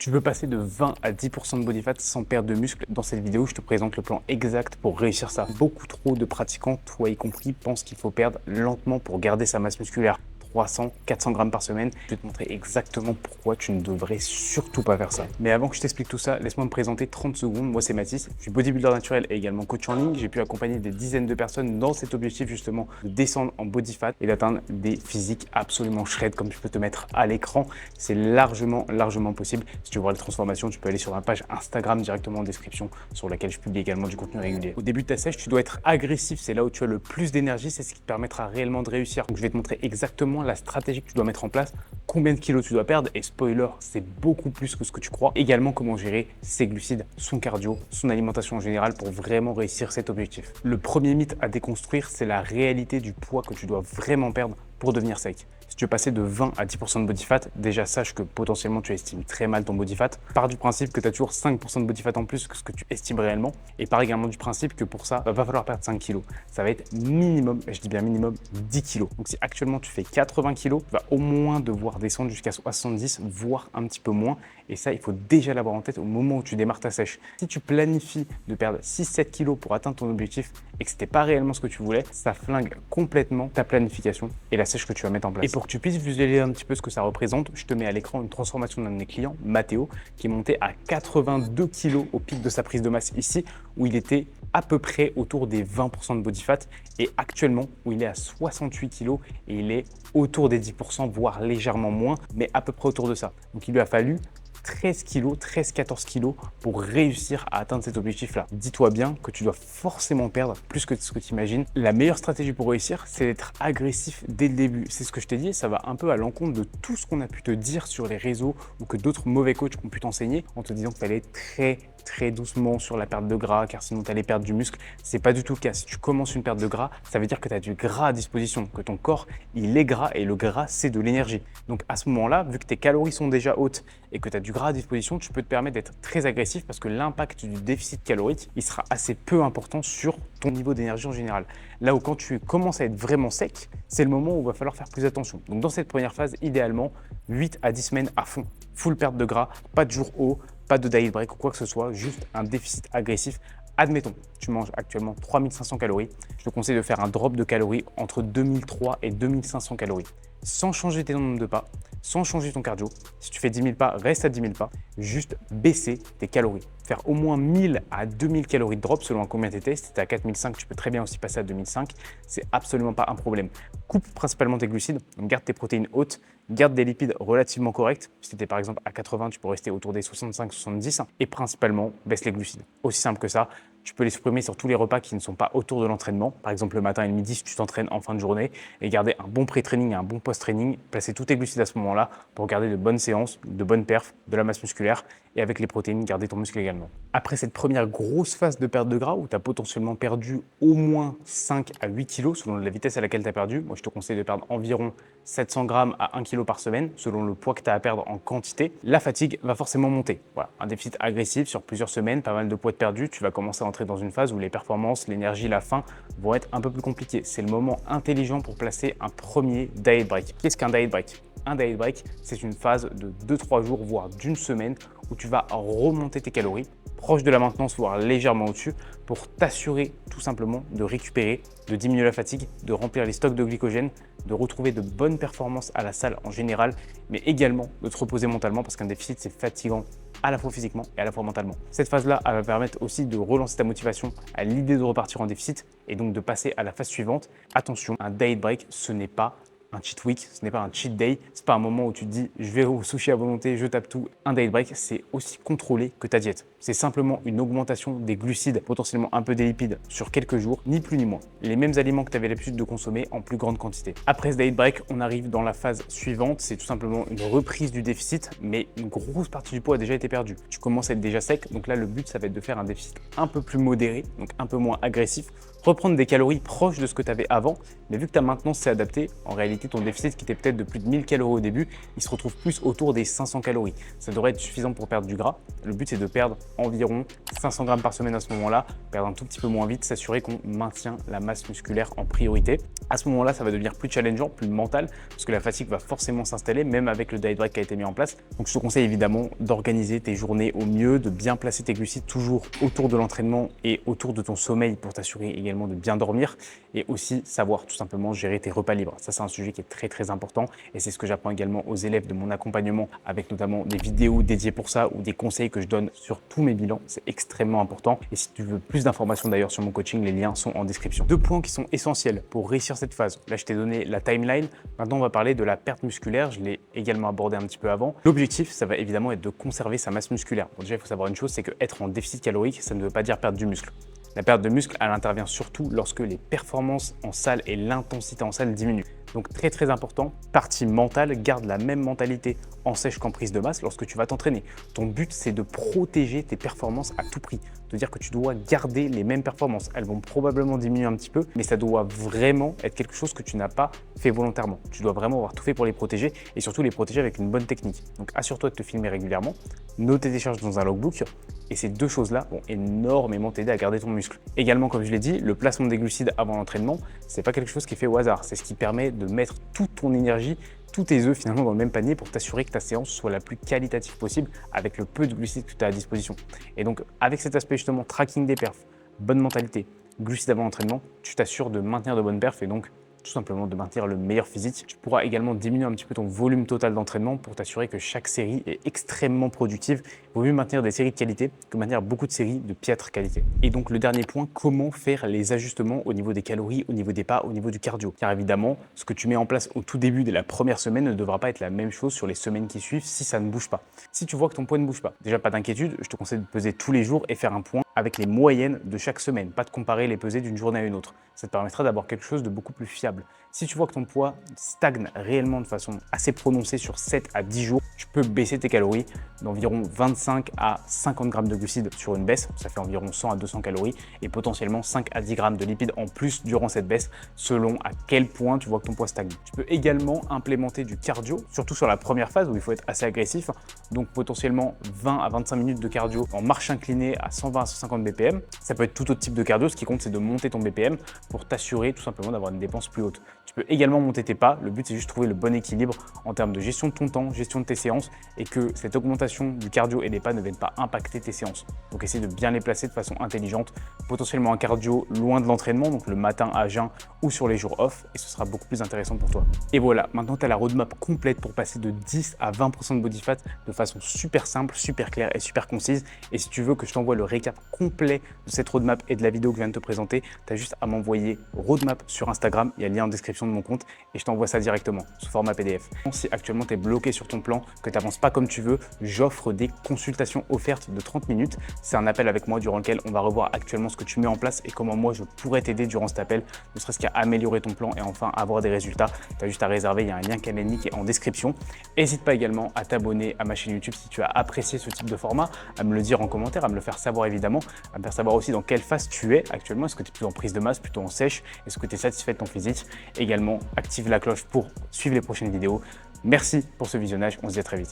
Tu veux passer de 20 à 10% de body fat sans perdre de muscle. Dans cette vidéo, je te présente le plan exact pour réussir ça. Beaucoup trop de pratiquants, toi y compris, pensent qu'il faut perdre lentement pour garder sa masse musculaire. 300, 400 grammes par semaine. Je vais te montrer exactement pourquoi tu ne devrais surtout pas faire ça. Mais avant que je t'explique tout ça, laisse-moi me présenter 30 secondes. Moi, c'est Mathis. Je suis bodybuilder naturel et également coach en ligne. J'ai pu accompagner des dizaines de personnes dans cet objectif justement de descendre en body fat et d'atteindre des physiques absolument shred comme je peux te mettre à l'écran. C'est largement possible. Si tu veux voir les transformations, tu peux aller sur ma page Instagram directement en description sur laquelle je publie également du contenu régulier. Au début de ta sèche, tu dois être agressif. C'est là où tu as le plus d'énergie. C'est ce qui te permettra réellement de réussir. Donc, je vais te montrer exactement la stratégie que tu dois mettre en place, combien de kilos tu dois perdre et spoiler, c'est beaucoup plus que ce que tu crois. Également, comment gérer ses glucides, son cardio, son alimentation en général pour vraiment réussir cet objectif. Le premier mythe à déconstruire, c'est la réalité du poids que tu dois vraiment perdre pour devenir sec. Si tu veux passer de 20 à 10% de body fat, déjà sache que potentiellement tu estimes très mal ton body fat. Pars du principe que tu as toujours 5% de body fat en plus que ce que tu estimes réellement. Et pars également du principe que pour ça, va falloir perdre 5 kilos. Ça va être minimum, et je dis bien minimum, 10 kilos. Donc si actuellement tu fais 80 kilos, tu vas au moins devoir descendre jusqu'à 70, voire un petit peu moins. Et ça, il faut déjà l'avoir en tête au moment où tu démarres ta sèche. Si tu planifies de perdre 6-7 kilos pour atteindre ton objectif et que ce n'était pas réellement ce que tu voulais, ça flingue complètement ta planification et la sèche que tu vas mettre en place. Et pour que tu puisses visualiser un petit peu ce que ça représente, je te mets à l'écran une transformation d'un de mes clients, Mathéo, qui est monté à 82 kilos au pic de sa prise de masse ici, où il était à peu près autour des 20% de body fat et actuellement où il est à 68 kilos et il est autour des 10%, voire légèrement moins, mais à peu près autour de ça. Donc il lui a fallu 13 kilos, 13-14 kilos pour réussir à atteindre cet objectif-là. Dis-toi bien que tu dois forcément perdre plus que ce que tu imagines. La meilleure stratégie pour réussir, c'est d'être agressif dès le début. C'est ce que je t'ai dit, ça va un peu à l'encontre de tout ce qu'on a pu te dire sur les réseaux ou que d'autres mauvais coachs ont pu t'enseigner en te disant que tu allais très doucement sur la perte de gras car sinon tu allais perdre du muscle. C'est pas du tout le cas. Si tu commences une perte de gras, ça veut dire que tu as du gras à disposition, que ton corps il est gras et le gras c'est de l'énergie. Donc à ce moment-là, vu que tes calories sont déjà hautes et que tu as du gras à disposition, tu peux te permettre d'être très agressif parce que l'impact du déficit calorique, il sera assez peu important sur ton niveau d'énergie en général. Là où quand tu commences à être vraiment sec, c'est le moment où il va falloir faire plus attention. Donc dans cette première phase, idéalement, 8 à 10 semaines à fond, full perte de gras, pas de jour haut, pas de diet break ou quoi que ce soit, juste un déficit agressif. Admettons, tu manges actuellement 3500 calories. Je te conseille de faire un drop de calories entre 2003 et 2500 calories. Sans changer tes nombres de pas, sans changer ton cardio. Si tu fais 10 000 pas, reste à 10 000 pas. Juste baisser tes calories. Faire au moins 1000 à 2000 calories de drop selon combien tu étais. Si tu es à 4005, tu peux très bien aussi passer à 2005. C'est absolument pas un problème. Coupe principalement tes glucides, donc garde tes protéines hautes, garde des lipides relativement corrects. Si tu étais par exemple à 80, tu peux rester autour des 65-70 et principalement baisse les glucides. Aussi simple que ça. Tu peux les supprimer sur tous les repas qui ne sont pas autour de l'entraînement. Par exemple, le matin et le midi, si tu t'entraînes en fin de journée, et garder un bon pré-training et un bon post-training. Placer tous tes glucides à ce moment-là pour garder de bonnes séances, de bonnes perfs, de la masse musculaire et avec les protéines, garder ton muscle également. Après cette première grosse phase de perte de gras où tu as potentiellement perdu au moins 5 à 8 kg selon la vitesse à laquelle tu as perdu, moi je te conseille de perdre environ 700 grammes à 1 kg par semaine selon le poids que tu as à perdre en quantité, la fatigue va forcément monter. Voilà, un déficit agressif sur plusieurs semaines, pas mal de poids de perdu, tu vas commencer à entrer dans une phase où les performances, l'énergie, la faim vont être un peu plus compliquées. C'est le moment intelligent pour placer un premier diet break. Qu'est-ce qu'un diet break ? Un diet break, c'est une phase de 2-3 jours, voire d'une semaine, où tu vas remonter tes calories, proche de la maintenance, voire légèrement au-dessus, pour t'assurer tout simplement de récupérer, de diminuer la fatigue, de remplir les stocks de glycogène, de retrouver de bonnes performances à la salle en général, mais également de te reposer mentalement, parce qu'un déficit, c'est fatigant à la fois physiquement et à la fois mentalement. Cette phase-là, elle va permettre aussi de relancer ta motivation à l'idée de repartir en déficit et donc de passer à la phase suivante. Attention, un diet break, ce n'est pas un cheat week, ce n'est pas un cheat day, c'est pas un moment où tu te dis je vais au sushi à volonté, je tape tout. Un diet break, c'est aussi contrôlé que ta diète. C'est simplement une augmentation des glucides, potentiellement un peu des lipides sur quelques jours, ni plus ni moins. Les mêmes aliments que tu avais l'habitude de consommer en plus grande quantité. Après ce diet break, on arrive dans la phase suivante, c'est tout simplement une reprise du déficit, mais une grosse partie du poids a déjà été perdue. Tu commences à être déjà sec, donc là le but ça va être de faire un déficit un peu plus modéré, donc un peu moins agressif, reprendre des calories proches de ce que tu avais avant, mais vu que ta maintenance s'est adaptée, en réalité réalité, ton déficit qui était peut-être de plus de 1000 calories au début, il se retrouve plus autour des 500 calories. Ça devrait être suffisant pour perdre du gras. Le but, c'est de perdre environ 500 grammes par semaine à ce moment-là, perdre un tout petit peu moins vite, s'assurer qu'on maintient la masse musculaire en priorité. À ce moment-là, ça va devenir plus challengeant, plus mental, parce que la fatigue va forcément s'installer, même avec le diet break qui a été mis en place. Donc, je te conseille évidemment d'organiser tes journées au mieux, de bien placer tes glucides toujours autour de l'entraînement et autour de ton sommeil pour t'assurer également de bien dormir et aussi savoir tout simplement gérer tes repas libres. Ça, c'est un sujet qui est très important et c'est ce que j'apprends également aux élèves de mon accompagnement avec notamment des vidéos dédiées pour ça ou des conseils que je donne sur tous mes bilans. C'est extrêmement important et si tu veux plus d'informations d'ailleurs sur mon coaching, les liens sont en description. 2 points qui sont essentiels pour réussir cette phase. Là, je t'ai donné la timeline. Maintenant, on va parler de la perte musculaire. Je l'ai également abordé un petit peu avant. L'objectif, ça va évidemment être de conserver sa masse musculaire. Bon, déjà, il faut savoir une chose, c'est qu'être en déficit calorique, ça ne veut pas dire perdre du muscle. La perte de muscle, elle intervient surtout lorsque les performances en salle et l'intensité en salle diminuent. Donc très important, partie mentale, garde la même mentalité en sèche qu'en prise de masse lorsque tu vas t'entraîner. Ton but, c'est de protéger tes performances à tout prix. De dire que tu dois garder les mêmes performances. Elles vont probablement diminuer un petit peu, mais ça doit vraiment être quelque chose que tu n'as pas fait volontairement. Tu dois vraiment avoir tout fait pour les protéger et surtout les protéger avec une bonne technique. Donc assure-toi de te filmer régulièrement, noter tes charges dans un logbook et ces deux choses-là vont énormément t'aider à garder ton muscle. Également, comme je l'ai dit, le placement des glucides avant l'entraînement, c'est pas quelque chose qui est fait au hasard. C'est ce qui permet de mettre toute ton énergie, tous tes œufs finalement dans le même panier pour t'assurer que ta séance soit la plus qualitative possible avec le peu de glucides que tu as à disposition. Et donc, avec cet aspect justement tracking des perfs, bonne mentalité, glucides avant l'entraînement, tu t'assures de maintenir de bonnes perfs et donc tout simplement de maintenir le meilleur physique. Tu pourras également diminuer un petit peu ton volume total d'entraînement pour t'assurer que chaque série est extrêmement productive. Il vaut mieux maintenir des séries de qualité que maintenir beaucoup de séries de piètre qualité. Et donc le dernier point, comment faire les ajustements au niveau des calories, au niveau des pas, au niveau du cardio. Car évidemment, ce que tu mets en place au tout début de la première semaine ne devra pas être la même chose sur les semaines qui suivent si ça ne bouge pas. Si tu vois que ton poids ne bouge pas, déjà pas d'inquiétude, je te conseille de peser tous les jours et faire un point avec les moyennes de chaque semaine, pas de comparer les pesées d'une journée à une autre. Ça te permettra d'avoir quelque chose de beaucoup plus fiable. Si tu vois que ton poids stagne réellement de façon assez prononcée sur 7 à 10 jours, tu peux baisser tes calories d'environ 25 à 50 grammes de glucides sur une baisse, ça fait environ 100 à 200 calories et potentiellement 5 à 10 grammes de lipides en plus durant cette baisse selon à quel point tu vois que ton poids stagne. Tu peux également implémenter du cardio, surtout sur la première phase où il faut être assez agressif, donc potentiellement 20 à 25 minutes de cardio en marche inclinée à 120 à 150 BPM. Ça peut être tout autre type de cardio, ce qui compte c'est de monter ton BPM pour t'assurer tout simplement d'avoir une dépense plus haute. Tu peux également monter tes pas, le but c'est juste de trouver le bon équilibre en termes de gestion de ton temps, gestion de tes séances et que cette augmentation du cardio et des pas ne vienne pas impacter tes séances. Donc essaye de bien les placer de façon intelligente, potentiellement un cardio loin de l'entraînement, donc le matin à jeun ou sur les jours off et ce sera beaucoup plus intéressant pour toi. Et voilà, maintenant tu as la roadmap complète pour passer de 10 à 20% de body fat de façon super simple, super claire et super concise. Et si tu veux que je t'envoie le récap complet de cette roadmap et de la vidéo que je viens de te présenter, tu as juste à m'envoyer roadmap sur Instagram, il y a le lien en description de mon compte et je t'envoie ça directement sous format PDF. Si actuellement tu es bloqué sur ton plan, que tu n'avances pas comme tu veux, j'offre des consultations offertes de 30 minutes. C'est un appel avec moi durant lequel on va revoir actuellement ce que tu mets en place et comment moi je pourrais t'aider durant cet appel, ne serait-ce qu'à améliorer ton plan et enfin avoir des résultats. Tu as juste à réserver, il y a un lien Calendly qui est en description. N'hésite pas également à t'abonner à ma chaîne YouTube si tu as apprécié ce type de format, à me le dire en commentaire, à me le faire savoir évidemment, à me faire savoir aussi dans quelle phase tu es actuellement. Est-ce que tu es plutôt en prise de masse, plutôt en sèche? Est-ce que tu es satisfait de ton physique? Également, active la cloche pour suivre les prochaines vidéos. Merci pour ce visionnage, on se dit à très vite.